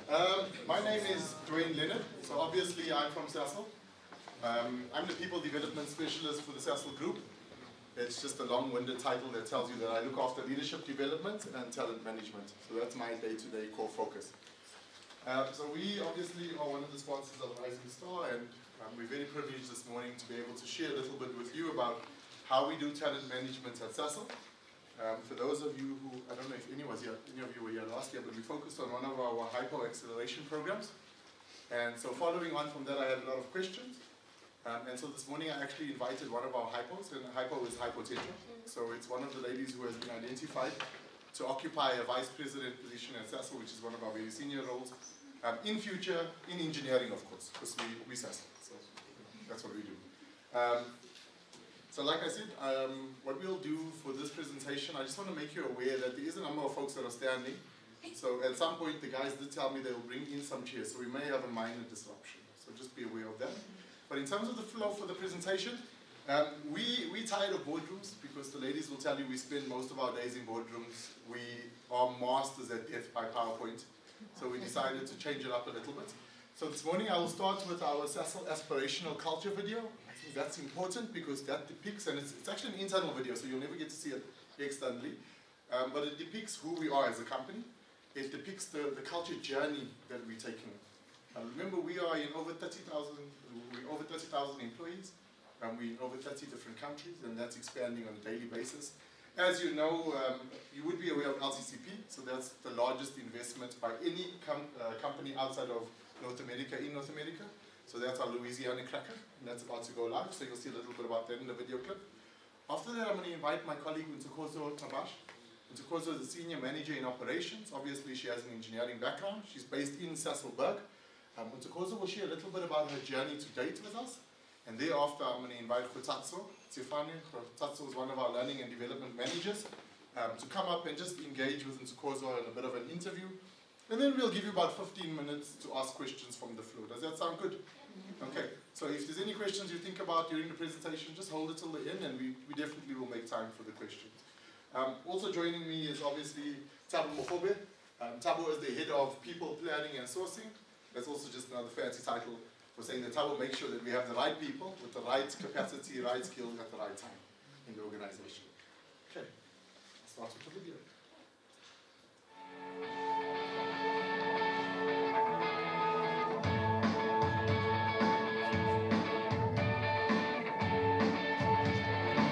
My name is Dwayne Leonard, so obviously I'm from Sasol. I'm the People Development Specialist for the Sasol Group. It's just a long-winded title that tells you that I look after leadership development and talent management. So that's my day-to-day core focus. So we obviously are one of the sponsors of Rising Star, and we're very privileged this morning to be able to share a little bit with you about how we do talent management at Sasol. For those of you who, I don't know if any of you were here last year, but we focused on one of our hypo acceleration programs. And so following on from that, I had a lot of questions. And so this morning I actually invited one of our hypos, and hypo is hypotetra. So it's one of the ladies who has been identified to occupy a vice president position at Sasol, which is one of our very senior roles. In future, in engineering, of course, because we Sasol, so that's what we do. So like I said, what we'll do for this presentation, I just want to make you aware that there is a number of folks that are standing. So at some point, the guys did tell me they will bring in some chairs, so we may have a minor disruption. So just be aware of that. But in terms of the flow for the presentation, we tired of boardrooms because the ladies will tell you we spend most of our days in boardrooms. We are masters at death by PowerPoint. So we decided to change it up a little bit. So this morning I will start with our Sasol aspirational culture video. I think that's important because that depicts, and it's actually an internal video, so you'll never get to see it externally. But it depicts who we are as a company. It depicts the culture journey that we're taking. Remember, we are in over 30,000 employees, and we're in over 30 different countries, and that's expanding on a daily basis. As you know, you would be aware of LCCP, so that's the largest investment by any company outside of North America in North America. So that's our Louisiana cracker, and that's about to go live, so you'll see a little bit about that in the video clip. After that, I'm going to invite my colleague, Untukozo Tabash. Untukozo is a senior manager in operations. Obviously, she has an engineering background. She's based in Sasol Berg. Untukozo will share a little bit about her journey to date with us. And thereafter, I'm going to invite Khotatso Tsefane. Khotatso is one of our learning and development managers to come up and just engage with Untukozo in a bit of an interview. And then we'll give you about 15 minutes to ask questions from the floor. Does that sound good? Okay, so if there's any questions you think about during the presentation, just hold it till the end, and we definitely will make time for the questions. Also joining me is obviously Thabo Mogobe. Thabo is the head of people planning and sourcing. That's also just another fancy title for saying that Thabo makes sure that we have the right people with the right capacity, right skills at the right time in the organization. Okay, let's start with the video.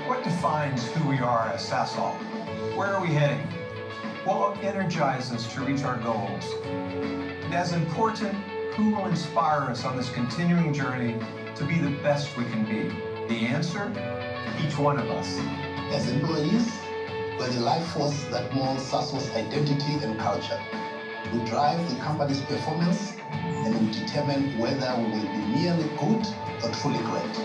What defines who we are as Sasol? Where are we heading? What will energize us to reach our goals? And as important, who will inspire us on this continuing journey to be the best we can be? The answer? Each one of us. As employees, we're the life force that molds Sasol's identity and culture. We drive the company's performance, and we determine whether we will be merely good or truly great.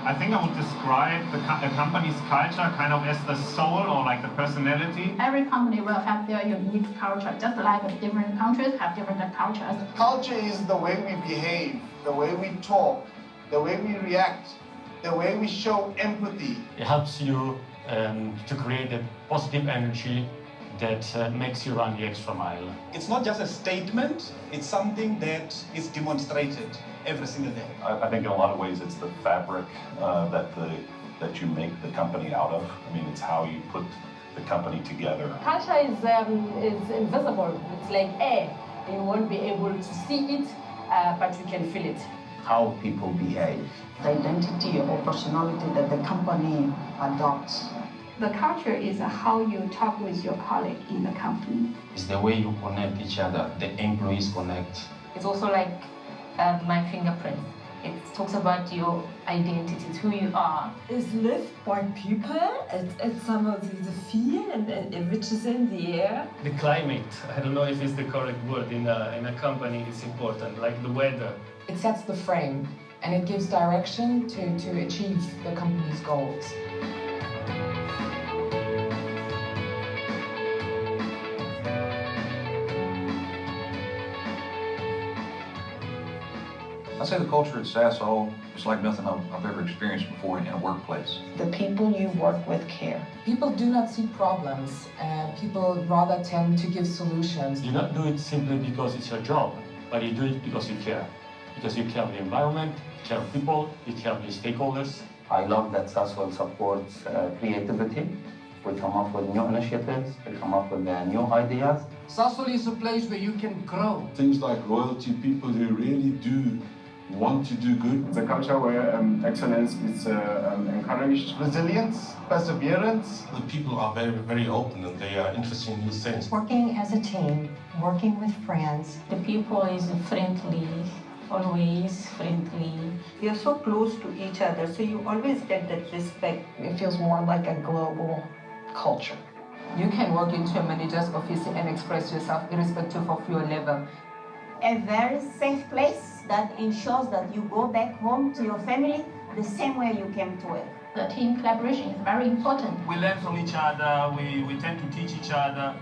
I think I would describe the company's culture kind of as the soul or like the personality. Every company will have their unique culture, just like different countries have different cultures. Culture is the way we behave, the way we talk, the way we react, the way we show empathy. It helps you to create a positive energy that makes you run the extra mile. It's not just a statement, it's something that is demonstrated every single day. I think in a lot of ways it's the fabric that you make the company out of. I mean, it's how you put the company together. Culture is invisible. It's like air. You won't be able to see it, but you can feel it. How people behave. The identity or personality that the company adopts. The culture is how you talk with your colleague in the company. It's the way you connect each other, the employees connect. It's also like my fingerprint. It talks about your identity, it's who you are. It's lived by people, it's some of the feel and which is in the air. The climate, I don't know if it's the correct word in a company, it's important, like the weather. It sets the frame and it gives direction to achieve the company's goals. I'd say the culture at Sasol is like nothing I've ever experienced before in a workplace. The people you work with care. People do not see problems, and people rather tend to give solutions. You don't do it simply because it's your job, but you do it because you care. Because you care of the environment, you care of people, you care of the stakeholders. I love that Sasol supports creativity. We come up with new initiatives, we come up with new ideas. Sasol is a place where you can grow. Things like loyalty, people who really do want to do good. It's a culture where excellence is encouraged. Resilience, perseverance. The people are very, very open and they are interested in new things. Working as a team, working with friends. The people is friendly, always friendly. You're so close to each other, so you always get that respect. It feels more like a global culture. You can walk into a manager's office and express yourself irrespective of your level. A very safe place that ensures that you go back home to your family the same way you came to work. The team collaboration is very important. We learn from each other, we tend to teach each other.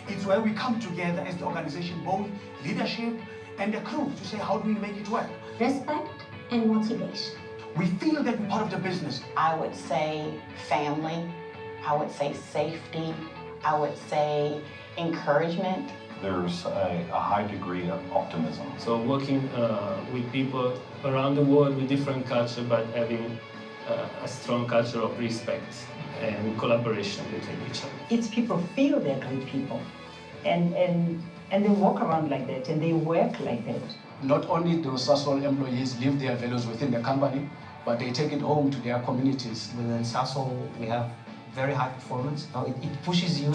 It's where we come together as the organization, both leadership and the crew, to say how do we make it work. Respect and motivation. We feel that we're part of the business. I would say family. I would say safety. I would say encouragement. There's a high degree of optimism. So working with people around the world with different culture, but having a strong culture of respect and collaboration between each other. It's people feel that with people, and they walk around like that, and they work like that. Not only do Sasol employees live their values within the company, but they take it home to their communities. Within Sasol, we have very high performance. It pushes you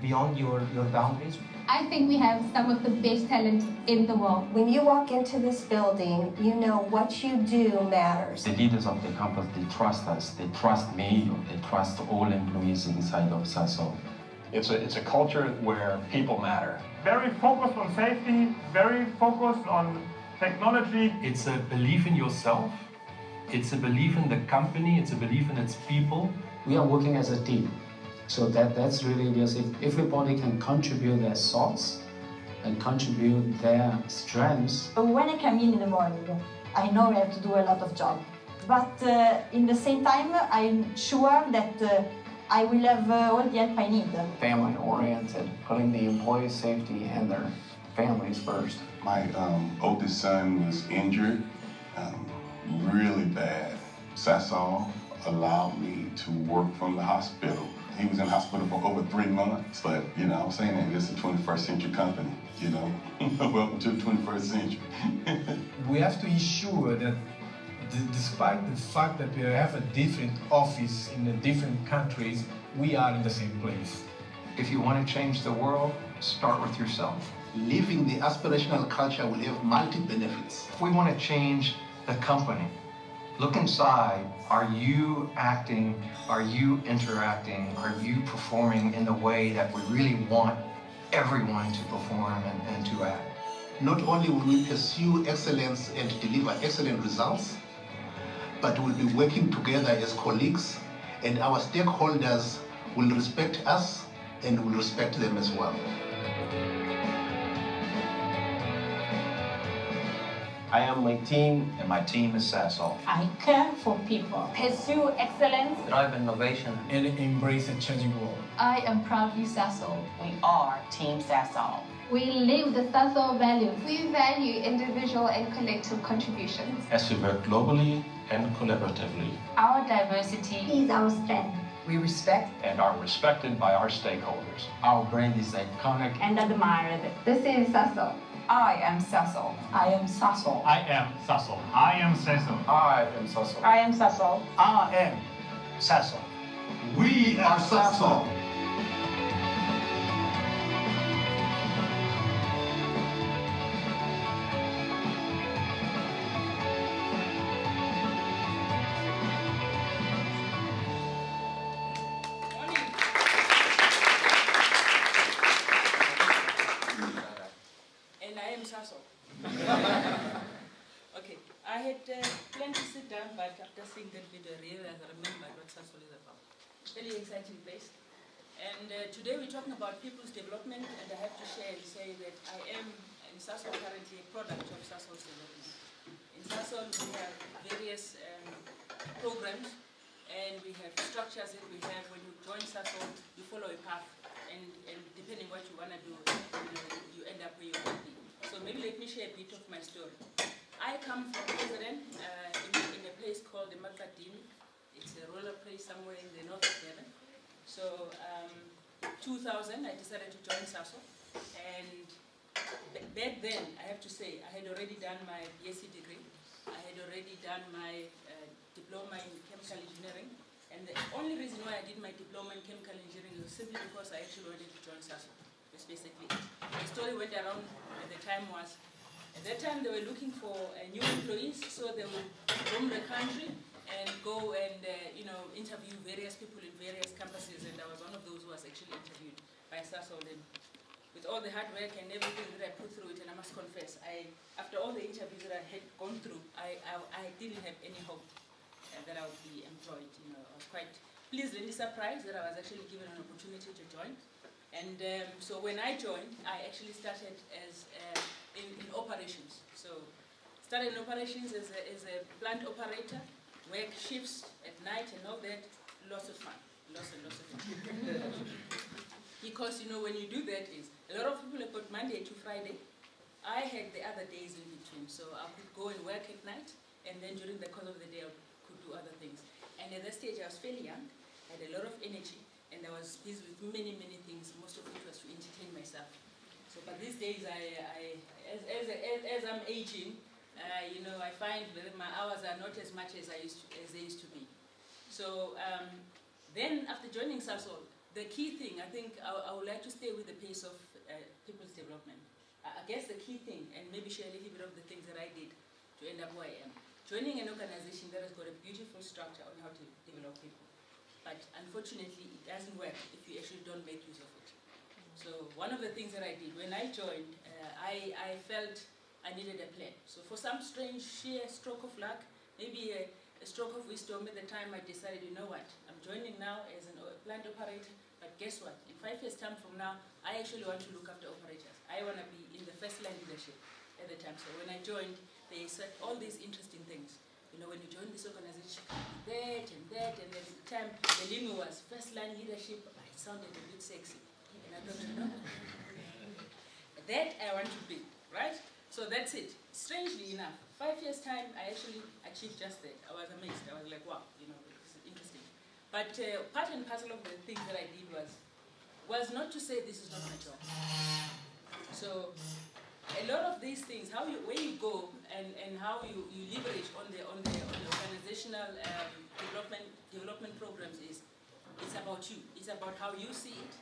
beyond your boundaries. I think we have some of the best talent in the world. When you walk into this building, you know what you do matters. The leaders of the campus, they trust us, they trust me, they trust all employees inside of Sasol. It's a culture where people matter. Very focused on safety, very focused on technology. It's a belief in yourself, it's a belief in the company, it's a belief in its people. We are working as a team. So that's really, because if everybody can contribute their thoughts and contribute their strengths. When I come in the morning, I know I have to do a lot of job. But in the same time, I'm sure that I will have all the help I need. Family-oriented, putting the employees' safety and their families first. My oldest son was injured, really bad. Sasol allowed me to work from the hospital. He was in hospital for over 3 months, but I'm saying that it's a 21st century company, Welcome to the 21st century. We have to ensure that despite the fact that we have a different office in the different countries, we are in the same place. If you want to change the world, start with yourself. Living the aspirational culture will have multi-benefits. If we want to change the company, look inside. Are you acting? Are you interacting? Are you performing in the way that we really want everyone to perform and to act? Not only will we pursue excellence and deliver excellent results, but we'll be working together as colleagues, and our stakeholders will respect us and will respect them as well. I am my team, and my team is Sasol. I care for people, pursue excellence, drive innovation, and embrace a changing world. I am proudly Sasol. We are Team Sasol. We live the Sasol values. We value individual and collective contributions. As we work globally and collaboratively. Our diversity is our strength. We respect and are respected by our stakeholders. Our brand is iconic and admired. This is Sasol. I am Sasol. I am Sasol. I am Sasol. I am Sasol. I am Sasol. I am Sasol. I am Sasol. We are Sasol. And I am Sasol. Okay, I had planned to sit down, but after seeing that video, I remembered what Sasol is about. Very exciting place. And today we're talking about people's development, and I have to share and say that I am in Sasol currently a product of Sasol's development. Sasol, we have various programs, and we have structures that we have. When you join Sasol, you follow a path, and depending what you want to do, you end up where you want to be. So maybe let me share a bit of my story. I come from President in a place called the Makadini. It's a rural place somewhere in the north of Durban. So 2000, I decided to join Sasol, and back then, I have to say, I had already done my BSc degree. I had already done my diploma in chemical engineering, and the only reason why I did my diploma in chemical engineering was simply because I actually wanted to join Sasol. That's basically it. The story went around at the time was, at that time they were looking for new employees, so they would roam the country and go and interview various people in various campuses, and I was one of those who was actually interviewed by Sasol. And with all the hard work and everything that I put through it, and I must confess, after all the interviews that I had gone through, I didn't have any hope that I would be employed. I was quite pleasantly surprised that I was actually given an opportunity to join. And so when I joined, I actually started as in operations. So started in operations as a plant operator, work shifts at night and all that. Lots of fun, lots and lots of fun. Because when you do that, is a lot of people have got Monday to Friday. I had the other days in between, so I could go and work at night, and then during the course of the day I could do other things. And at that stage I was fairly young, I had a lot of energy, and I was busy with many things. Most of it was to entertain myself. So, but these days, as I'm aging, I find that my hours are not as much as they used to be. So then, after joining Sasol, the key thing, I think I would like to stay with the pace of people's development. I guess the key thing, and maybe share a little bit of the things that I did to end up where I am. Joining an organization that has got a beautiful structure on how to develop people. But unfortunately, it doesn't work if you actually don't make use of it. So one of the things that I did, when I joined, I felt I needed a plan. So for some strange, sheer stroke of luck, maybe a stroke of wisdom, at the time I decided, you know what, I'm joining now as a plant operator, but guess what? In 5 years' time from now, I actually want to look after operators. I want to be in the first line leadership at the time. So when I joined, they said all these interesting things. When you join this organization, that, and at the time, the lingo was first line leadership. It sounded a bit sexy. And I thought, that I want to be, right? So that's it. Strangely enough, 5 years' time, I actually achieved just that. I was amazed. I was like, wow, this is interesting. But part and parcel of the things that I did was not to say this is not my job. So a lot of these things, where you go and how you leverage on the organizational development programs it's about you. It's about how you see it,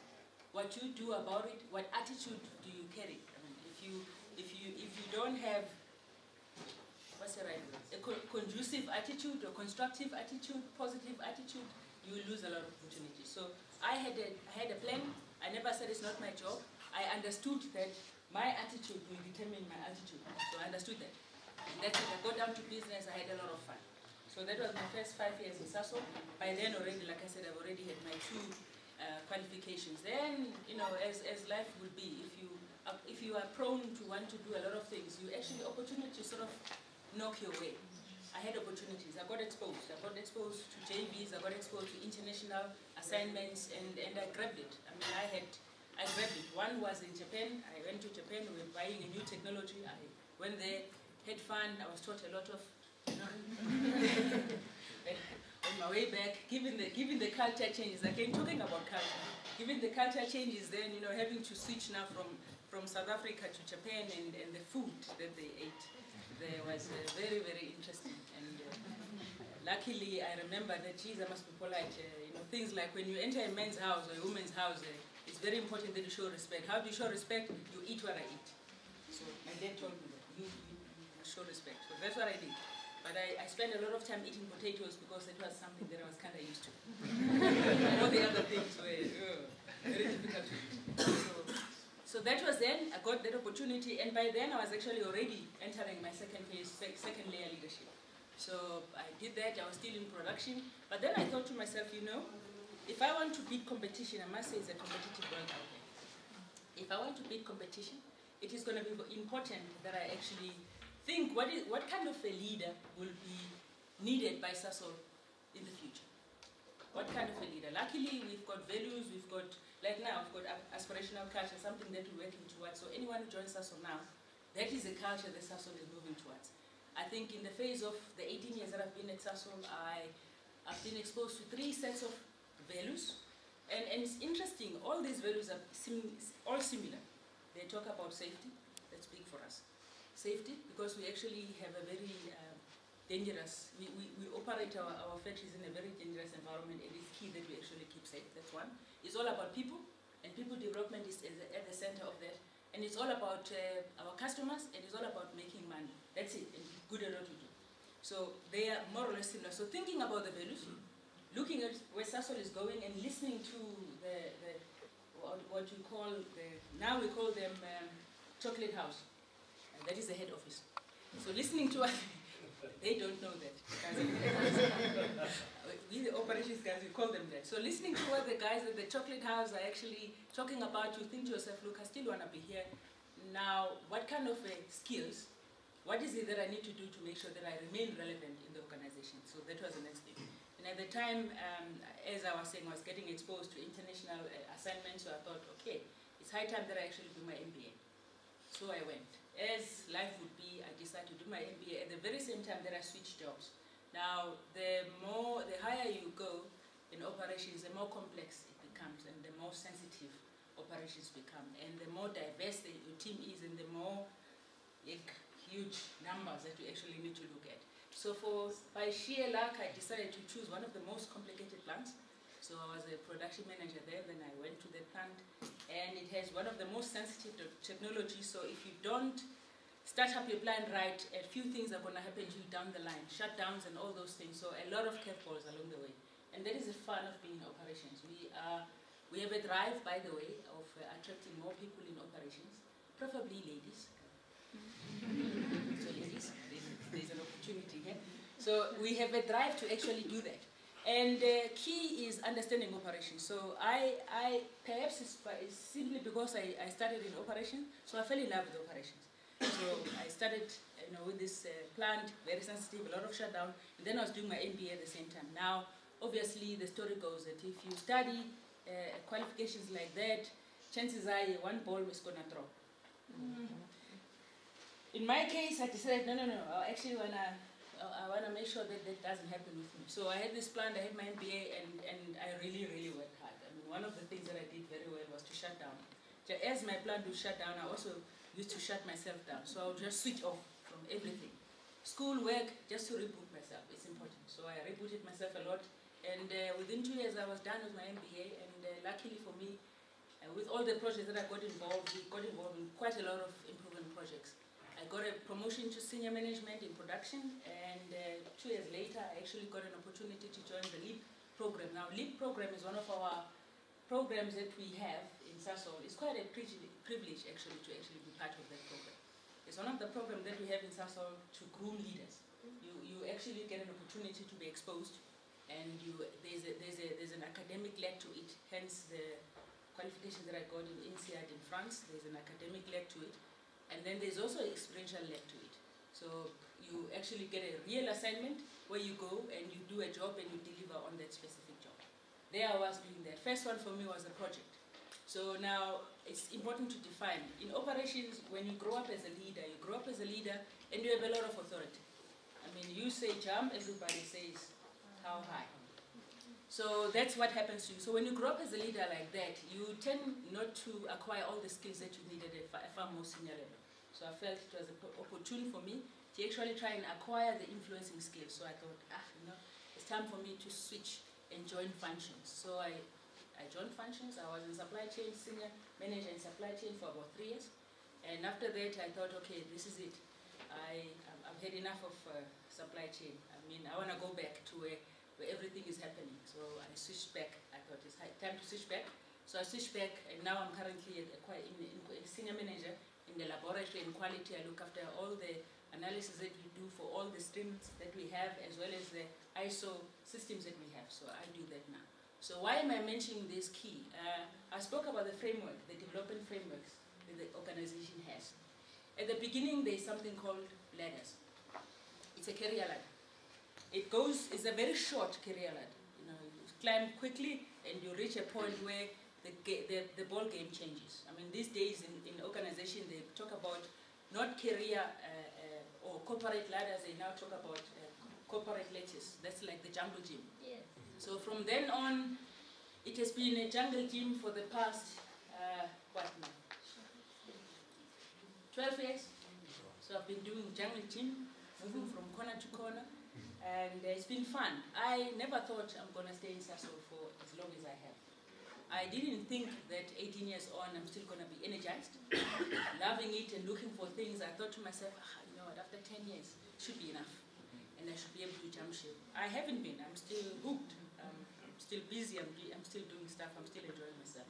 what you do about it, what attitude do you carry. I mean, if you don't have, what's the right word, a conducive attitude or constructive attitude, positive attitude, you will lose a lot of opportunities. So I had a plan. I never said it's not my job. I understood that my attitude will determine my altitude. So I understood that. And that's it. I got down to business. I had a lot of fun. So that was my first 5 years in Sasol. By then already, like I said, I've already had my 2 qualifications. Then, as life will be, if you are prone to want to do a lot of things, you actually opportunities sort of knock your way. I had opportunities. I got exposed. I got exposed to JVs. I got exposed to international assignments, and I grabbed it. I mean, I grabbed it. One was in Japan. I went to Japan. We were buying a new technology. I went there, had fun. I was taught a lot of, on my way back, given the culture changes. Again, talking about culture. Given the culture changes, then having to switch now from South Africa to Japan, and the food that they ate, there was very, very interesting. And luckily, I remember that, geez, I must be polite. Things like when you enter a man's house or a woman's house, it's very important that you show respect. How do you show respect? You eat what I eat. So my dad told me that you must show respect. So that's what I did. But I spent a lot of time eating potatoes because it was something that I was kind of used to. All the other things were very difficult to eat. So that was then. I got that opportunity, and by then I was actually already entering my second layer leadership. So I did that. I was still in production. But then I thought to myself, if I want to beat competition, I must say it's a competitive world out there. If I want to beat competition, it is going to be important that I actually think what kind of a leader will be needed by Sasol in the future. What kind of a leader? Luckily, we've got values, we've got, like now, we've got aspirational culture, something that we're working towards. So anyone who joins Sasol now, that is the culture that Sasol is moving towards. I think in the phase of the 18 years that I've been at Sasol, I've been exposed to 3 sets of values. And it's interesting, all these values are all similar. They talk about safety, that's big for us. Safety, because we actually have a very dangerous, we operate our factories in a very dangerous environment. It is key that we actually keep safe, that's one. It's all about people, and people development is at the center of that. And it's all about our customers, and it's all about making money. That's it, and good at what we do. So they are more or less similar. So thinking about the values, looking at where Sasol is going, and listening to what you call now we call them chocolate house. And that is the head office. So listening to what, they don't know that. We, the operations guys, we call them that. So listening to what the guys at the chocolate house are actually talking about, you think to yourself, look, I still want to be here. Now, what kind of skills, what is it that I need to do to make sure that I remain relevant in the organization? So that was the next thing. And at the time, as I was saying, I was getting exposed to international assignments, so I thought, okay, it's high time that I actually do my MBA. So I went. As life would be, I decided to do my MBA at the very same time that I switched jobs. Now, the higher you go in operations, the more complex it becomes, and the more sensitive operations become, and the more diverse your team is, and the more huge numbers that you actually need to look at. So by sheer luck, I decided to choose one of the most complicated plants. So I was a production manager there, then I went to the plant, and it has one of the most sensitive technologies. So if you don't start up your plant right, a few things are going to happen to you down the line, shutdowns and all those things. So a lot of curveballs along the way. And that is the fun of being in operations. We have a drive, by the way, of attracting more people in operations, preferably ladies. So ladies, there's an opportunity here. So we have a drive to actually do that. And the key is understanding operations. So perhaps it's simply because I started in operations, so I fell in love with operations. So I started with this plant, very sensitive, a lot of shutdown, and then I was doing my MBA at the same time. Now, obviously, the story goes that if you study qualifications like that, chances are one ball is going to drop. In my case, I decided, no, I actually I want to make sure that that doesn't happen with me. So I had this plan, I had my MBA, and I really, really worked hard. I mean, one of the things that I did very well was to shut down. So as my plan to shut down, I also used to shut myself down. So I would just switch off from everything. School, work, just to reboot myself. It's important. So I rebooted myself a lot. And within 2 years, I was done with my MBA. And luckily for me, with all the projects that I got involved, we got involved in quite a lot of improvement projects. I got a promotion to senior management in production, and 2 years later, I actually got an opportunity to join the LEAP program. Now, LEAP program is one of our programs that we have in Sasol. It's quite a privilege, actually, to be part of that program. It's one of the programs that we have in Sasol to groom leaders. You actually get an opportunity to be exposed, and there's an academic leg to it, hence the qualification that I got in INSEAD in France. There's an academic leg to it. And then there's also an experiential leg to it. So you actually get a real assignment where you go and you do a job and you deliver on that specific job. There I was doing that. First one for me was a project. So now it's important to define. In operations, when you grow up as a leader, you grow up as a leader and you have a lot of authority. I mean, you say jump, everybody says how high. So that's what happens to you. So when you grow up as a leader like that, you tend not to acquire all the skills that you need at a far more senior level. So I felt it was opportune for me to actually try and acquire the influencing skills. So I thought, it's time for me to switch and join functions. So I joined functions. I was in supply chain, senior manager in supply chain for about 3 years. And after that, I thought, okay, this is it. I've had enough of supply chain. I mean, I want to go back to where everything is happening. So I switched back. I thought it's time to switch back. So I switched back, and now I'm currently a senior manager in the laboratory in quality. I look after all the analysis that we do for all the streams that we have, as well as the ISO systems that we have. So I do that now. So why am I mentioning this key? I spoke about the framework, the development frameworks that the organization has. At the beginning, there's something called ladders. It's a career ladder. It's a very short career ladder. You know, you climb quickly and you reach a point where the ball game changes. I mean, these days in organization, they talk about not career or corporate ladders, they now talk about corporate lattice. That's like the jungle gym. Yes. So from then on, it has been a jungle gym for the past, 12 years. So I've been doing jungle gym, moving from corner to corner, and it's been fun. I never thought I'm going to stay in Sasol for as long as I have. I didn't think that 18 years on I'm still going to be energized, loving it and looking for things. I thought to myself, you know what, after 10 years, it should be enough. And I should be able to jump ship. I haven't been. I'm still hooked. I'm still busy. I'm still doing stuff. I'm still enjoying myself.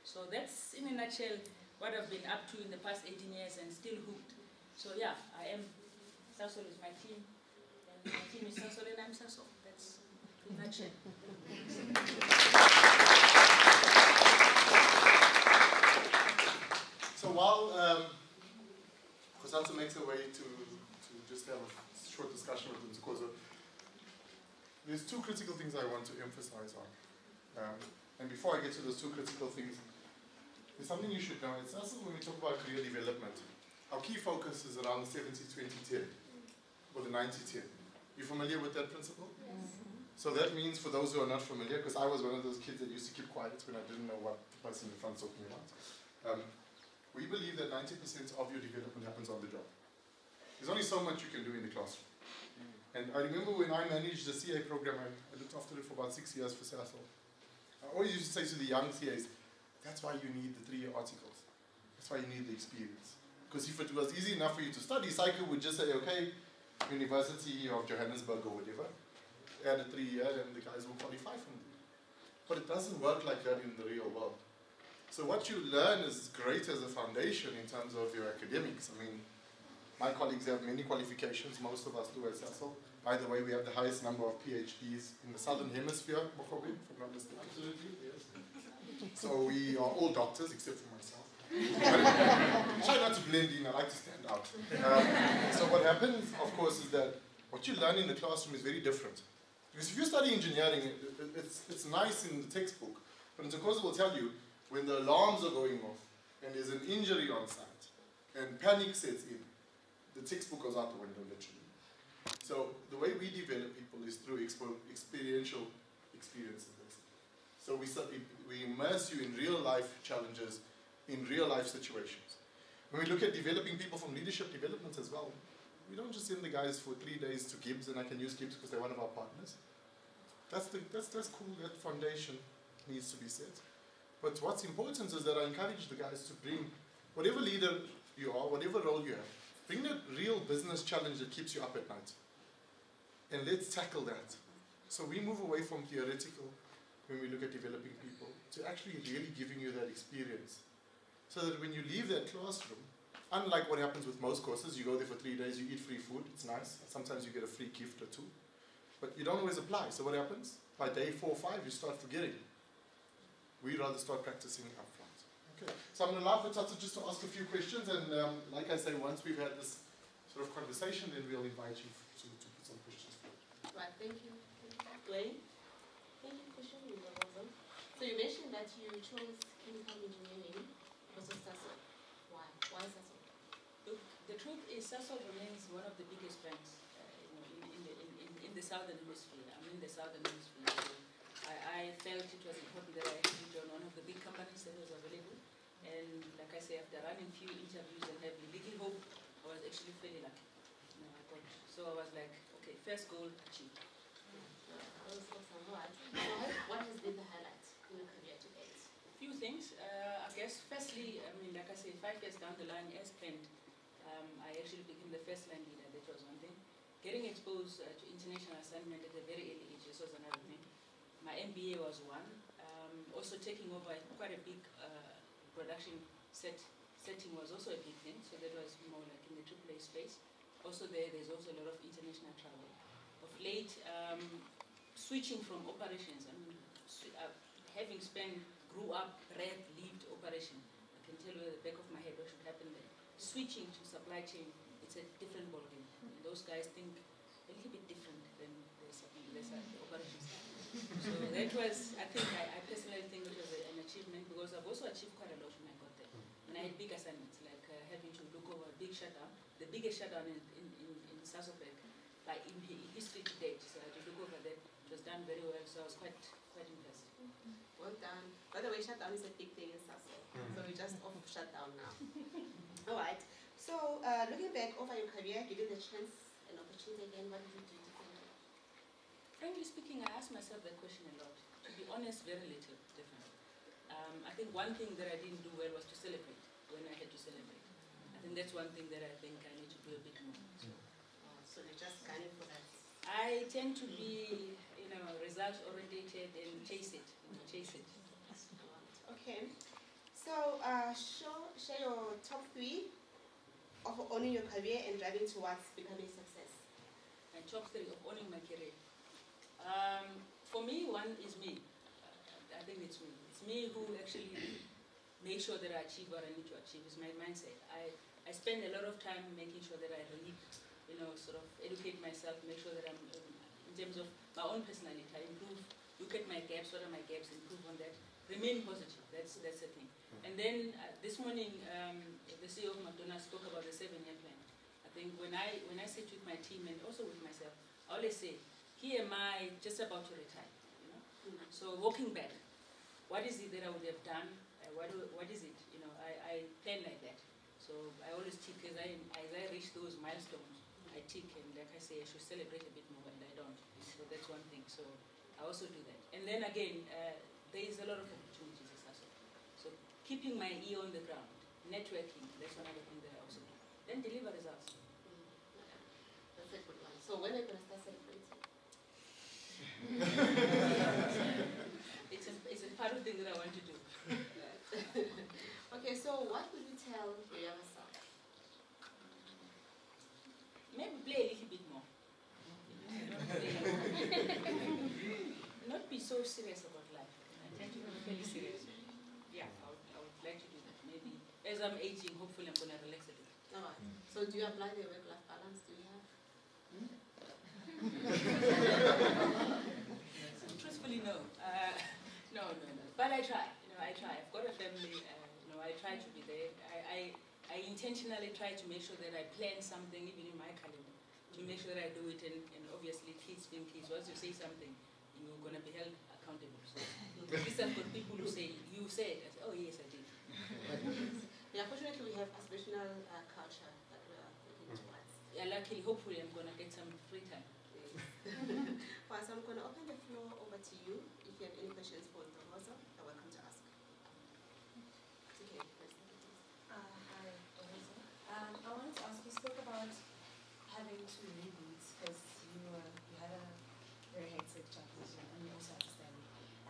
So that's, in a nutshell, what I've been up to in the past 18 years and still hooked. So yeah, I am. Sasol is my team. And my team is Sasol and I'm Sasol. That's in a nutshell. So while Kosanto makes her way to just have a short discussion with Nzukozo, there's two critical things I want to emphasize on. And before I get to those two critical things, there's something you should know. It's also when we talk about career development, our key focus is around the 70-20-10, or the 90-10. You familiar with that principle? Yes. So that means, for those who are not familiar, because I was one of those kids that used to keep quiet when I didn't know what the person in front was talking about. We believe that 90% of your development happens on the job. There's only so much you can do in the classroom. And I remember when I managed the CA program, I looked after it for about 6 years for Sasol. I always used to say to the young CAs, that's why you need the 3-year articles. That's why you need the experience. Because if it was easy enough for you to study, Cycle would just say, okay, University of Johannesburg or whatever, add a 3-year and the guys will qualify from there. But it doesn't work like that in the real world. So what you learn is great as a foundation in terms of your academics. I mean, my colleagues have many qualifications, most of us do at Sasol. By the way, we have the highest number of PhDs in the Southern Hemisphere, Mokobe, if I'm not mistaken. Absolutely, yes. So we are all doctors, except for myself. Try not to blend in, I like to stand out. So what happens, of course, is that what you learn in the classroom is very different. Because if you study engineering, it's nice in the textbook, but Ntokozo will tell you, when the alarms are going off, and there's an injury on site, and panic sets in, the textbook goes out the window, literally. So the way we develop people is through experiential experiences. So we immerse you in real life challenges, in real life situations. When we look at developing people from leadership development as well, we don't just send the guys for 3 days to Gibbs, and I can use Gibbs because they're one of our partners. That's cool, that foundation needs to be set. But what's important is that I encourage the guys to bring whatever leader you are, whatever role you have, bring that real business challenge that keeps you up at night. And let's tackle that. So we move away from theoretical when we look at developing people to actually really giving you that experience. So that when you leave that classroom, unlike what happens with most courses, you go there for 3 days, you eat free food, it's nice. Sometimes you get a free gift or two. But you don't always apply. So what happens? By day 4 or 5, you start forgetting. We rather start practicing up front. Okay. So I'm going to allow Fatata just to ask a few questions, and like I say, once we've had this sort of conversation, then we'll invite you to put some questions forward. Right, thank you. Dwayne? Thank you for sharing that also. So you mentioned that you chose chemical engineering because of Sasol. Why? Why Sasol? Look, the truth is Sasol remains one of the biggest banks in the Southern Hemisphere. I'm in the Southern Hemisphere. So I felt it was important that I actually joined one of the big companies that was available. And like I say, after running few interviews and having little hope, I was actually fairly lucky. So I was like, okay, first goal achieved. What has been the highlight in your career to date? Few things. I guess firstly, I mean, like I say, 5 years down the line as planned, I actually became the first line leader. That was one thing. Getting exposed to international assignment at a very early age, this was another thing. My MBA was one. Also taking over quite a big production setting was also a big thing. So that was more like in the AAA space. Also there's also a lot of international travel. Of late, switching from operations, I mean, grew up, lived operation. I can tell you at the back of my head what should happen there. switching to supply chain, it's a different ballgame. Those guys think a little bit different than the operations. So that was, I think, I personally think it was an achievement, because I've also achieved quite a lot when I got there. And I had big assignments, like having to look over a big shutdown, the biggest shutdown in Sasol Breakaway in history to date. So I had to look over that. It was done very well, so I was quite impressed. Well done. By the way, shutdown is a big thing in Sasol. So we're just off shutdown now. All right. So looking back over your career, given the chance and opportunity again, what did you do differently? Frankly speaking, I asked myself that question a lot. To be honest, very little different. I think one thing that I didn't do well was to celebrate when I had to celebrate. I think that's one thing that I think I need to do a bit more. So you're just gunning for that? I tend to be, result oriented and chase it. Okay. So share your top 3 of owning your career and driving towards becoming a success. My top 3 of owning my career. For me, one is me. I think it's me. It's me who actually makes sure that I achieve what I need to achieve. It's my mindset. I spend a lot of time making sure that I read, sort of educate myself, make sure that I'm, in terms of my own personality, I improve, look at my gaps, what are my gaps, improve on that, remain positive, that's the thing. And then this morning, the CEO of McDonald's spoke about the 7-year plan. I think when I sit with my team and also with myself, I always say, here am I just about to retire, So walking back, what is it that I would have done? What is it? I plan like that. So I always tick as I reach those milestones. I tick, and like I say, I should celebrate a bit more, and I don't. So that's one thing. So I also do that. And then again, there is a lot of opportunities as well. So keeping my ear on the ground, networking, that's another thing that I also do. Then deliver results. That's a good one. So when are you going to start celebrating? It's a part of the thing that I want to do. Okay, so what would you tell your younger self? Maybe play a little bit more. Not be so serious about life. I tend to be fairly serious. Yeah, I would like to do that. Maybe as I'm aging, hopefully I'm going to relax a bit. All right. So do you apply the work-life balance? Do you have? Truthfully, no. No. But I try. I try. I've got a family. I try to be there. I intentionally try to make sure that I plan something, even in my calendar, to make sure that I do it. And obviously, kids being kids, once you say something, you're going to be held accountable. So at least I've got people who say, you said. I say, oh, yes, I did. Yeah, fortunately, we have aspirational culture that we are looking towards. Yeah, luckily, hopefully, I'm going to get some free time. Well, so I'm going to open the floor over to you. If you have any questions for Ntokozo, you're welcome to ask. Okay, hi, Ntokozo. I wanted to ask, you spoke about having to reboot because you had a very hectic job position and you also had to study.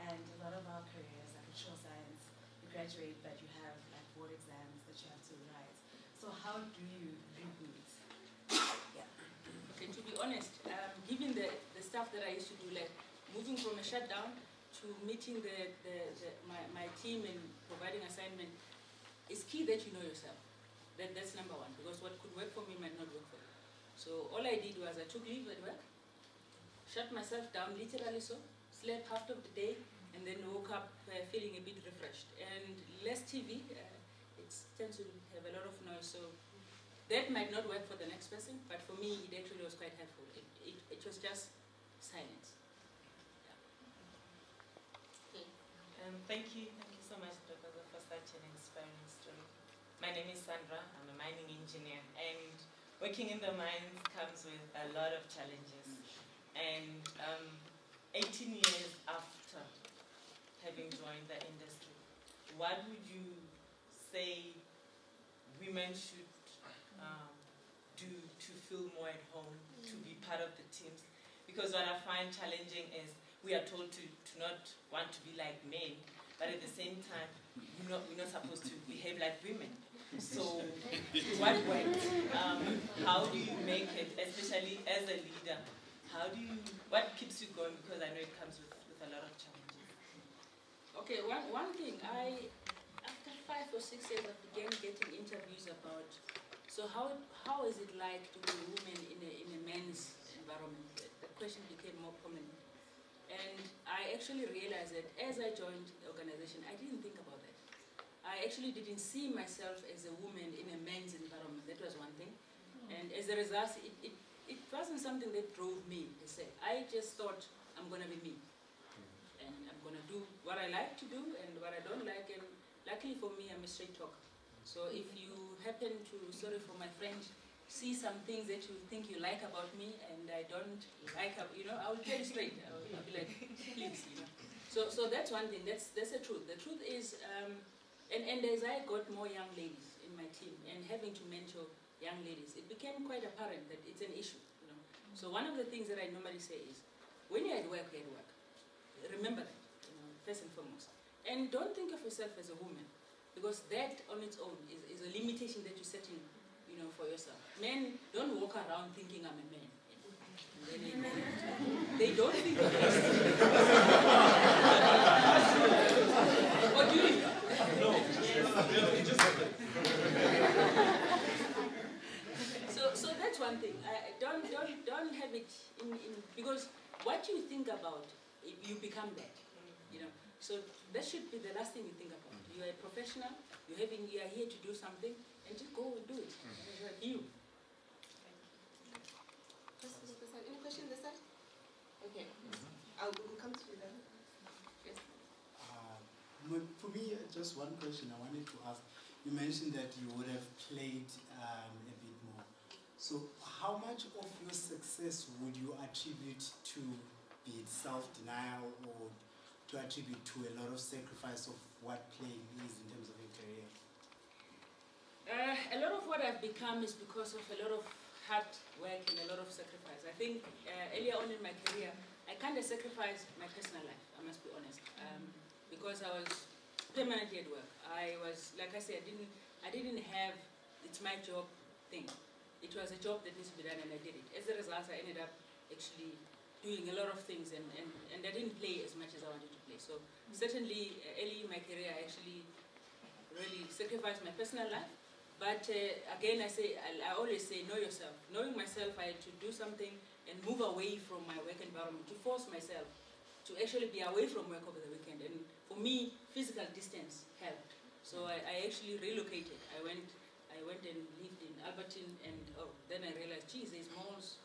And a lot of our careers, like in short science, you graduate but you have like board exams that you have to write. So how do you reboot? Yeah. Okay, to be honest, given the stuff that I used to do, like moving from a shutdown to meeting my team and providing assignment, it's key that you know yourself. That's number one, because what could work for me might not work for you. So all I did was I took leave at work, shut myself down, literally so, slept half of the day, and then woke up feeling a bit refreshed. And less TV, it tends to have a lot of noise, so that might not work for the next person, but for me, it actually was quite helpful. It was just silence. Yeah. Thank you so much, Dr. for such an inspiring story. My name is Sandra. I'm a mining engineer, and working in the mines comes with a lot of challenges. And 18 years after having joined the industry, what would you say women should do to feel more at home, to be part of the teams? Because what I find challenging is we are told to not want to be like men, but at the same time, we're not supposed to behave like women. So what works? How do you make it, especially as a leader? What keeps you going? Because I know it comes with a lot of challenges. Okay, one thing, after 5 or 6 years, I began getting interviews about, so how is it like to be a woman in a man's environment? The question became more prominent. And I actually realized that as I joined the organization, I didn't think about that. I actually didn't see myself as a woman in a man's environment. That was one thing. And as a result, it wasn't something that drove me, per se. I just thought, I'm going to be me. And I'm going to do what I like to do and what I don't like. And luckily for me, I'm a straight talker. So if you happen to, sorry for my French, see some things that you think you like about me and I don't like, I will tell you straight. I'll be like, please, So that's one thing. That's the truth. The truth is, and as I got more young ladies in my team and having to mentor young ladies, it became quite apparent that it's an issue. So one of the things that I normally say is, when you're at work, you're at work. Remember that, first and foremost. And don't think of yourself as a woman, because that on its own is a limitation that you set in, for yourself. Men don't walk around thinking I'm a man. They don't think of themselves. What do you think? No. So that's one thing. Don't have it in because what you think about, you become that. So that should be the last thing you think about. You are a professional. You are here to do something, and just go and do it. You. Any question this side? Okay. We'll come to that. Yes. For me, just one question I wanted to ask. You mentioned that you would have played a bit more. So how much of your success would you attribute to, be it self-denial or to attribute to a lot of sacrifice of what playing is in terms of your career? A lot of what I've become is because of a lot of hard work and a lot of sacrifice. I think earlier on in my career, I kind of sacrificed my personal life, I must be honest, because I was permanently at work. I was, like I said, I didn't have, it's my job thing. It was a job that needs to be done and I did it. As a result, I ended up actually doing a lot of things and I didn't play as much as I wanted to play. So certainly early in my career, I actually really sacrificed my personal life. But again, I always say, know yourself. Knowing myself, I had to do something and move away from my work environment, to force myself to actually be away from work over the weekend. And for me, physical distance helped. So I actually relocated. I went and lived in Albertine, and then I realized, geez, there's malls.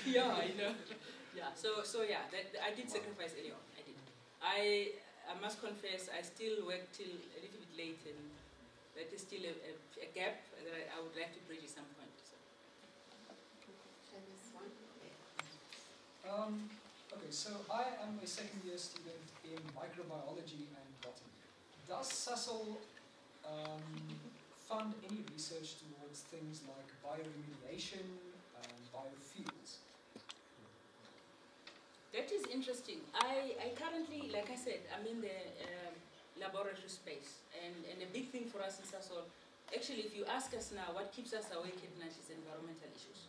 Yeah, Yeah. So yeah, I did sacrifice early on. I did. I must confess, I still work till a little bit late, and that is still a gap that I would like to bridge at some point. So. Okay, so I am a second-year student in microbiology and botany. Does Sasol fund any research towards things like bioremediation and biofuels? That is interesting. I currently, like I said, I'm in the laboratory space, and a big thing for us in Sasol, actually, if you ask us now, what keeps us awake at night is environmental issues.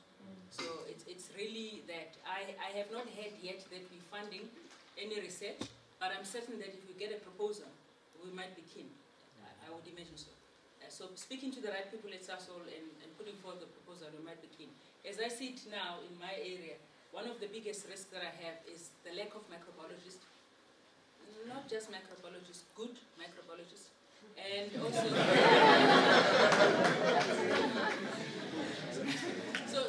So it's really that. I have not heard yet that we're funding any research, but I'm certain that if we get a proposal, we might be keen. I would imagine so. So speaking to the right people at Sasol and putting forward the proposal, we might be keen. As I see it now in my area, one of the biggest risks that I have is the lack of microbiologists, not just microbiologists, good microbiologists, and also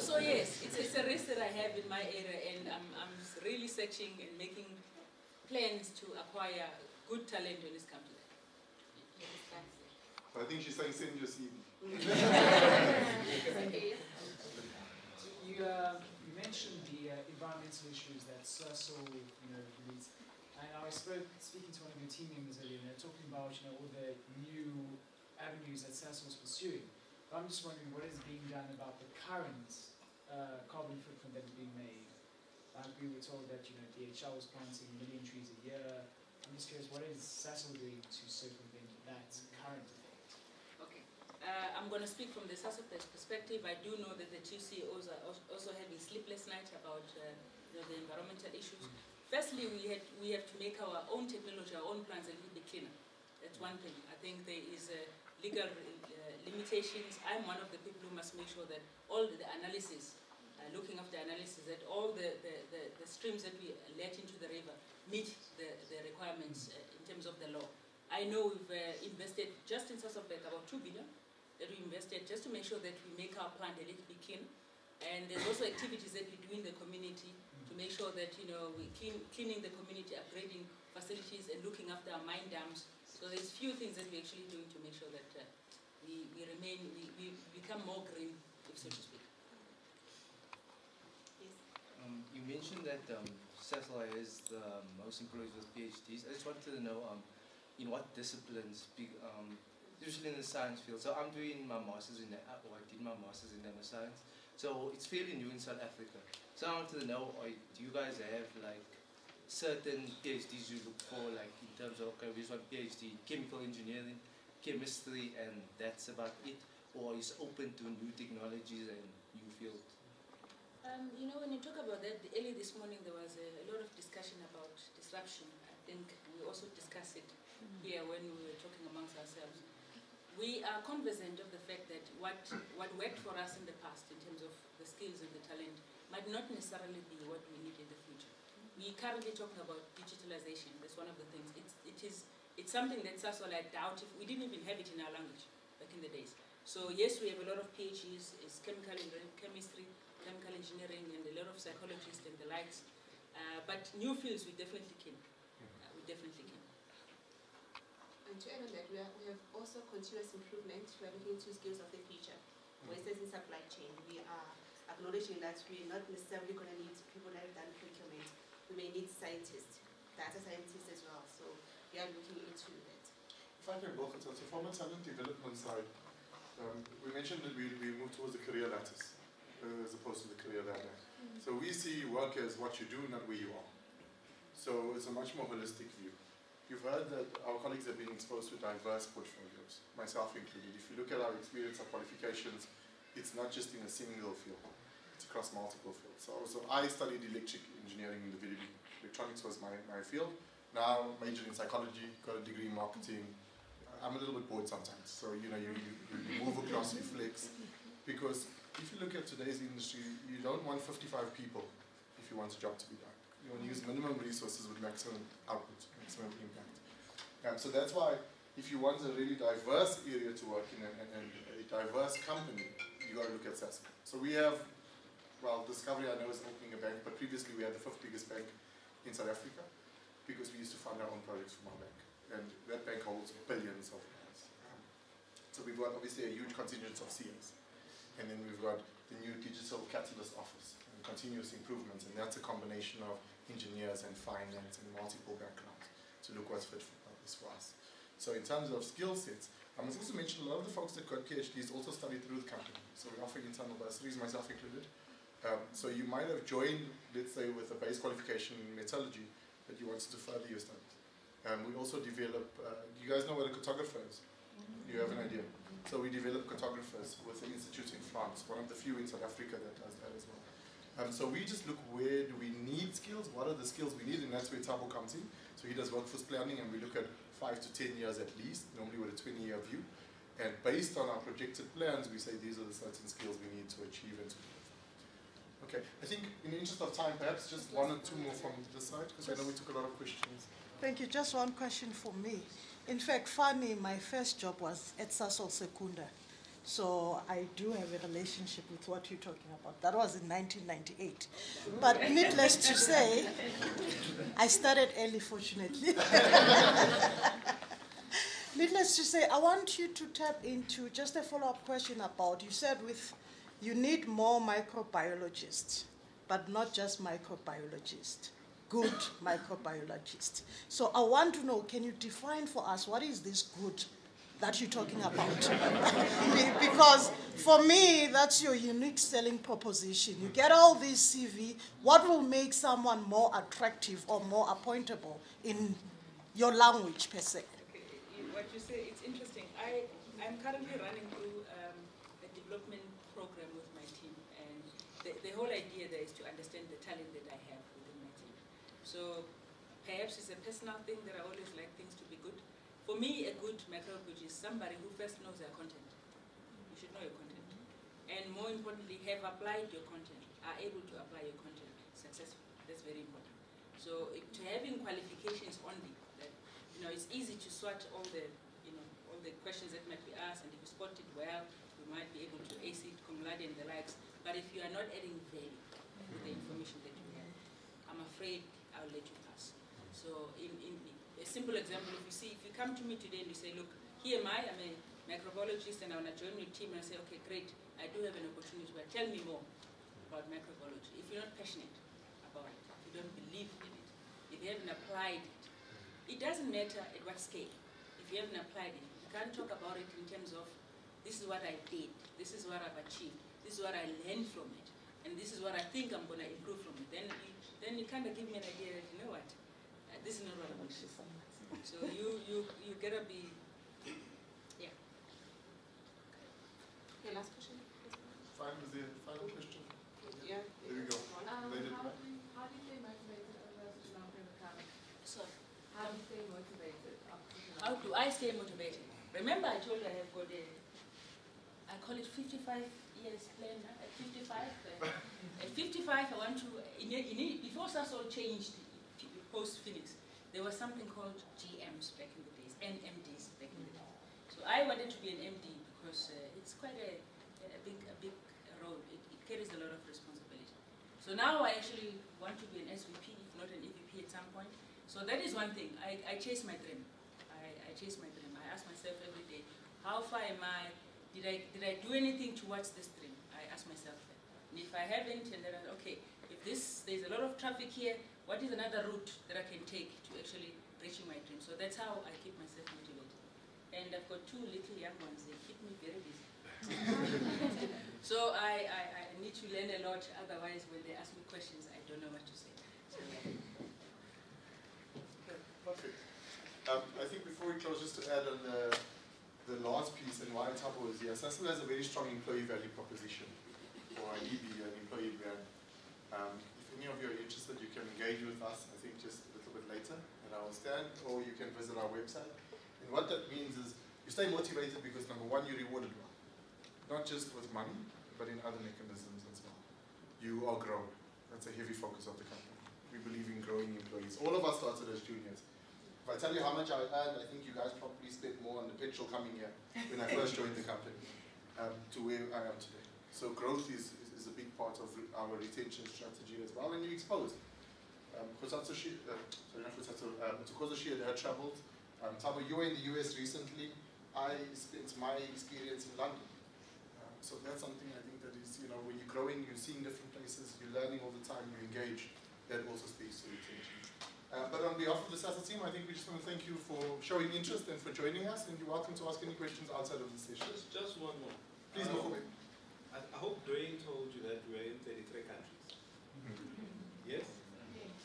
so yes, it's a risk that I have in my area, and I'm really searching and making plans to acquire good talent when it's come to that. I think she's saying send your CV. You mentioned the environmental issues that Sasol, leads, and I was speaking to one of your team members earlier, and they're talking about, all the new avenues that Sasol's pursuing. But I'm just wondering what is being done about the current carbon footprint that is being made. Like we were told that, DHL was planting 1 million trees a year. I'm just curious, what is Sasol doing to circumvent that current effect? Okay. I'm going to speak from the Sasol perspective. I do know that the chief CEOs are also having sleepless nights about the environmental issues. firstly, we have to make our own technology, our own plants a little bit cleaner. That's one thing. I think there is legal limitations. I'm one of the people who must make sure that all the analysis, looking after analysis, that all the streams that we let into the river meet the requirements in terms of the law. I know we've invested just in Sasol Breakaway about 2 billion that we invested just to make sure that we make our plant a little bit clean. And there's also activities that we do in the community to make sure that we're cleaning the community, upgrading facilities, and looking after our mine dams. So there's few things that we're actually doing to make sure that we become more green, if so to speak. You mentioned that Sasol has the most employees with PhDs. I just wanted to know in what disciplines, usually in the science field. So I'm doing my master's in I did my master's in nanoscience. So it's fairly new in South Africa. So I wanted to know, do you guys have like certain PhDs you look for, like in terms of, okay, we just want PhD, chemical engineering, chemistry, and that's about it? Or is open to new technologies and new fields? When you talk about that, early this morning there was a lot of discussion about disruption. I think we also discussed it here when we were talking amongst ourselves. We are cognizant of the fact that what worked for us in the past in terms of the skills and the talent might not necessarily be what we need in the future. We're currently talking about digitalization. That's one of the things. It's something that Sasol, I doubt if we didn't even have it in our language back in the days. So yes, we have a lot of PhDs, it's chemical chemistry, chemical engineering, and a lot of psychologists and the likes. But new fields we definitely can. And to add on that, we have also continuous improvement. We are looking into skills of the future. For instance, in supply chain, we are acknowledging that we're not necessarily going to need people that have done procurement. We may need scientists, data scientists as well. So we are looking into that. If I can build it, so from a talent development side, we mentioned that we move towards the career lattice as opposed to the career ladder. So we see work as what you do, not where you are. So it's a much more holistic view. You've heard that our colleagues have been exposed to diverse portfolios, myself included. If you look at our experience, our qualifications, it's not just in a single field, it's across multiple fields. So I studied electric engineering in the very beginning. Electronics was my field. Now majored in psychology, got a degree in marketing. I'm a little bit bored sometimes. So you move across, you flex. Because if you look at today's industry, you don't want 55 people if you want a job to be done. You want to use minimum resources with maximum output, maximum impact. So that's why if you want a really diverse area to work in and a diverse company, you got to look at Sasol. So we have, Discovery I know is opening a bank, but previously we had the 5th biggest bank in South Africa because we used to fund our own projects from our bank. And that bank holds billions of rands. So we've got obviously a huge contingent of CAs. And then we've got the new digital catalyst office and continuous improvements, and that's a combination of engineers and finance and multiple backgrounds to look what's fit for purpose for us. So in terms of skill sets, I must also mention a lot of the folks that got PhDs also studied through the company. So we offer internal bursaries, myself included. So you might have joined, let's say, with a base qualification in metallurgy, but you wanted to further your studies. We also develop, you guys know what a cartographer is? Do you have an idea? So we develop cartographers with the Institute in France, one of the few in South Africa that does that as well. So we just look, where do we need skills, what are the skills we need, and that's where Thabo comes in. So he does workforce planning, and we look at 5 to 10 years at least, normally with a 20-year view. And based on our projected plans, we say these are the certain skills we need to achieve and to deliver. Okay, I think in the interest of time, perhaps just one or two more from this side, because I know we took a lot of questions. Thank you. Just one question for me. In fact, funny, my first job was at Sasol Secunda. So I do have a relationship with what you're talking about. That was in 1998. But needless to say, I started early, fortunately. Needless to say, I want you to tap into just a follow-up question about, you said you need more microbiologists, but not just microbiologists, good microbiologists. So I want to know, can you define for us what is this good that you're talking about? Because for me, that's your unique selling proposition. You get all these CV, what will make someone more attractive or more appointable in your language per se? What you say, it's interesting. I'm currently running through a development program with my team, and the whole idea there is to understand the talent that I have within my team. So perhaps it's a personal thing that I always like things to be good. For me, a good microbiologist is somebody who first knows their content. You should know your content. And more importantly, have applied your content, are able to apply your content successfully. That's very important. So to having qualifications only, that, it's easy to swat all the, all the questions that might be asked, and if you spot it well, you might be able to ace it, cum laude and the likes. But if you are not adding value with the information that you have, I'm afraid I'll let you pass. So in a simple example, if you come to me today and you say, look, here am I, I'm a microbiologist and I want to join your team, and I say, okay, great, I do have an opportunity, but tell me more about microbiology. If you're not passionate about it, if you don't believe in it, if you haven't applied it, it doesn't matter at what scale. If you haven't applied it, you can't talk about it in terms of, this is what I did, this is what I've achieved, this is what I learned from it, and this is what I think I'm going to improve from it. Then you kind of give me an idea that, you know what, this is not what I'm going to do. So you gotta be, yeah. Okay, last question. Fine, was there a final question? Yeah. There we go. How do you stay motivated over such a long period of time? So, how do you stay motivated? How do I stay motivated? Remember I told you I have got I call it 55 years plan. At 55, at 55 I want to, before Sasol changed post-Phoenix, there was something called GMs back in the days, and MDs back in the days. So I wanted to be an MD because it's quite a big role. It carries a lot of responsibility. So now I actually want to be an SVP, if not an EVP at some point. So that is one thing. I chase my dream. I chase my dream. I ask myself every day, how far am I? Did I do anything towards this dream? I ask myself that. And if I haven't, and then okay, if there's a lot of traffic here, what is another route that I can take to actually reaching my dream? So that's how I keep myself motivated. And I've got two little young ones. They keep me very busy. So I need to learn a lot. Otherwise, when they ask me questions, I don't know what to say. So, Perfect. I think before we close, just to add on the last piece and why Thabo is here. Sasol has a very strong employee value proposition, or an EB, an employee brand. If any of you are interested, you can engage with us, I think just a little bit later at our stand, or you can visit our website. And what that means is you stay motivated because, number one, you're rewarded well. Not just with money, but in other mechanisms as well. You are growing. That's a heavy focus of the company. We believe in growing employees. All of us started as juniors. If I tell you how much I earned, I think you guys probably spent more on the petrol coming here when I first joined the company to where I am today. So growth is a big part of our retention strategy as well, and you're exposed. Tukozoshi had traveled. Thabo, you were in the US recently. I spent my experience in London. So that's something I think that is, when you're growing, you're seeing different places, you're learning all the time, you engage. That also speaks to retention. But on behalf of the Sasol team, I think we just want to thank you for showing interest and for joining us, and you're welcome to ask any questions outside of the session. Just one more. Please, Mokobe. I hope Dwayne told you that we're in 33 countries. Yes?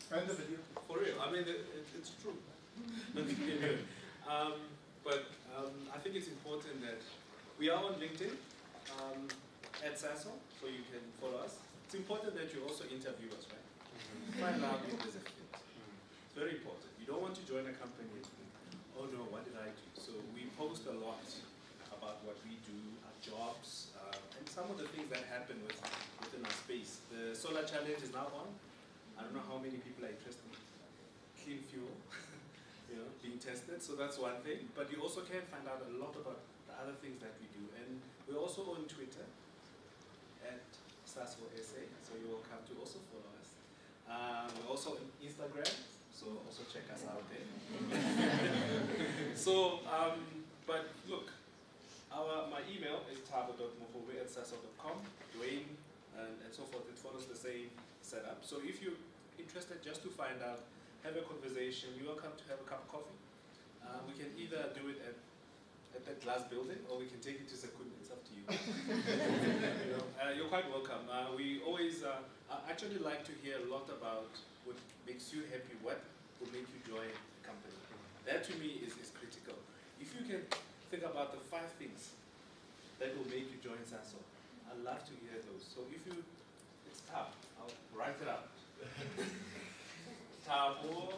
And the video. For real, I mean, it's true. But I think it's important that we are on LinkedIn at Sasol, so you can follow us. It's important that you also interview us, right? Find out if there's a fit. It's very important. You don't want to join a company and think, oh no, what did I do? So we post a lot about what we do, our jobs, and some of the things that happen within our space. The solar challenge is now on. I don't know how many people are interested in clean fuel, being tested. So that's one thing. But you also can find out a lot about the other things that we do. And we're also on Twitter at Sasol SA. So you're welcome to also follow us. We're also on Instagram. So also check us out there. So, but look, my email is thabo.mohobe@sasol.com. Dwayne and so forth. It follows the same setup. So if you're interested just to find out, have a conversation, you're welcome to have a cup of coffee. We can either do it at that glass building, or we can take it to Sekun. It's up to you. You're quite welcome. We always actually like to hear a lot about what makes you happy, what will make you join the company. That to me is critical. If you can think about the 5 things that will make you join Sasol, I'd love to hear those. So if it's tough, I'll write it out. Mogobe,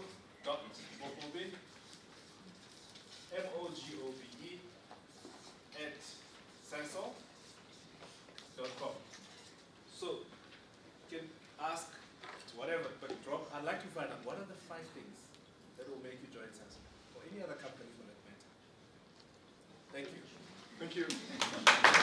MOGOBE, at Sasol.com. So you can ask whatever, but drop. I'd like to find out what are the 5 things that will make you join Sasol or any other company for that matter. Thank you. Thank you.